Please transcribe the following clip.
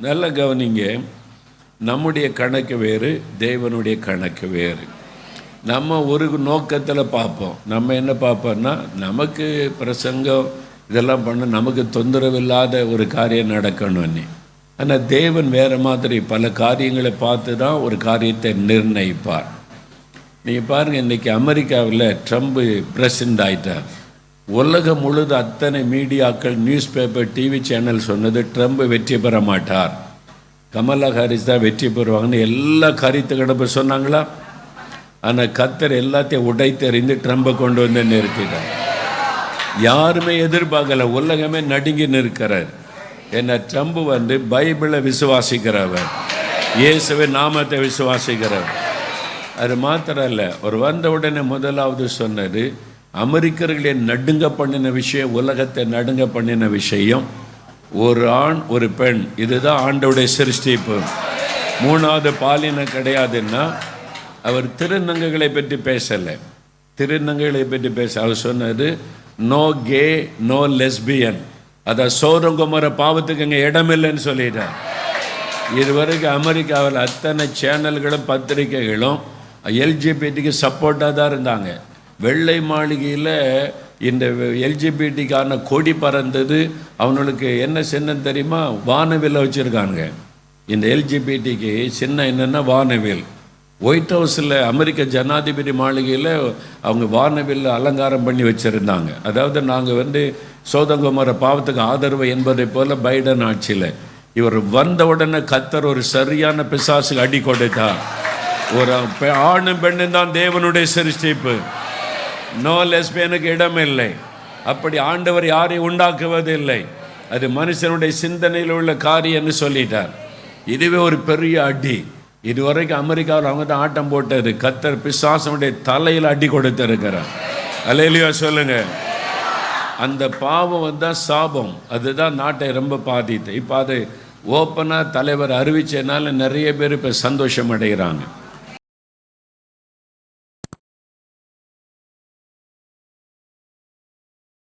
நல்ல கவனிங்க. நம்முடைய கணக்கு வேறு, தேவனுடைய கணக்கு வேறு. நம்ம ஒரு நோக்கத்தில் பார்ப்போம். நம்ம என்ன பார்ப்போம்னா, நமக்கு பிரசங்கம் இதெல்லாம் பண்ண நமக்கு தொந்தரவு இல்லாத ஒரு காரியம் நடக்கணும்னு. ஆனால் தேவன் வேறு மாதிரி பல காரியங்களை பார்த்து தான் ஒரு காரியத்தை நிர்ணயிப்பார். நீங்கள் பாருங்கள், இன்றைக்கி அமெரிக்காவில் ட்ரம்ப் பிரசிடண்ட் ஆகிட்டார். உலகம் முழுது அத்தனை மீடியாக்கள், நியூஸ் பேப்பர், டிவி சேனல் சொன்னது ட்ரம்ப் வெற்றி பெற மாட்டார், கமலா ஹாரிஸ் தான் வெற்றி பெறுவாங்கன்னு எல்லா கருத்து கணப்பு சொன்னாங்களா? ஆனால் கர்த்தர் எல்லாத்தையும் உடைத்தெறிந்து ட்ரம்பை கொண்டு வந்து நிறுத்திட்டார். யாருமே எதிர்பார்க்கல, உலகமே நடுங்கி நிற்கிறார். ஏன்னா ட்ரம்ப் பைபிளை விசுவாசிக்கிறவர், இயேசுவின் நாமத்தை விசுவாசிக்கிறவர். அது மாத்திரம் இல்லை, அவர் வந்த உடனே முதலாவது சொன்னது, அமெரிக்கர்களை நடுங்க பண்ணின விஷயம், உலகத்தை நடுங்க பண்ணின விஷயம் ஒரு ஆண் ஒரு பெண், இதுதான் ஆண்டவுடைய சிருஷ்டிப்பு. மூணாவது பாலினம் கிடையாதுன்னா அவர் திருநங்கைகளை பற்றி பேசலை. திருநங்கைகளை பற்றி அவர் சொன்னது நோ கே நோ லெஸ்பியன். அதான் சோதங்குமர பாவத்துக்கு அங்கே இடமில்லைன்னு சொல்லிட்டார். இதுவரைக்கும் அமெரிக்காவில் அத்தனை சேனல்களும் பத்திரிகைகளும் எல்ஜிபிடிக்கு சப்போர்ட்டாக தான் இருந்தாங்க. வெள்ளை மாளிகையில் இந்த எல்ஜிபிடிக்கான கொடி பறந்தது. அவனுக்கு என்ன சின்னம் தெரியுமா? வானவில் வச்சுருக்காங்க. இந்த எல்ஜிபிடிக்கு சின்னம் என்னென்னா வானவில். ஒயிட் ஹவுஸில் அமெரிக்க ஜனாதிபதி மாளிகையில் அவங்க வானவில் அலங்காரம் பண்ணி வச்சுருந்தாங்க. அதாவது நாங்கள் சோதங்குமர பாவத்துக்கு ஆதரவு என்பதை போல் பைடன் ஆட்சியில் இவர் வந்த உடனே கர்த்தர் ஒரு சரியான பிசாசுக்கு அடி கொடுத்தார். ஒரு ஆணும் பெண்ணும் தான் தேவனுடைய சிருஷ்டிப்பு. நோ லெஸ்பியனுக்கு இடமில்லை. அப்படி ஆண்டவர் யாரையும் உண்டாக்குவதில்லை. அது மனுஷனுடைய சிந்தனையில் உள்ள காரியம்னு சொல்லிட்டார். இதுவே ஒரு பெரிய அடி. இதுவரைக்கும் அமெரிக்காவில் அவங்க தான் ஆட்டம் போட்டது. கர்த்தர் பிசாசனுடைய தலையில் அடி கொடுத்திருக்கிறார். அல்லேலூயா சொல்லுங்க. அந்த பாவம் தான் சாபம். அதுதான் நாட்டை ரொம்ப பாதித்து. இப்போ அது ஓப்பனாக தலைவர் அறிவிச்சதுனால நிறைய பேர் இப்போ சந்தோஷம் அடைகிறாங்க.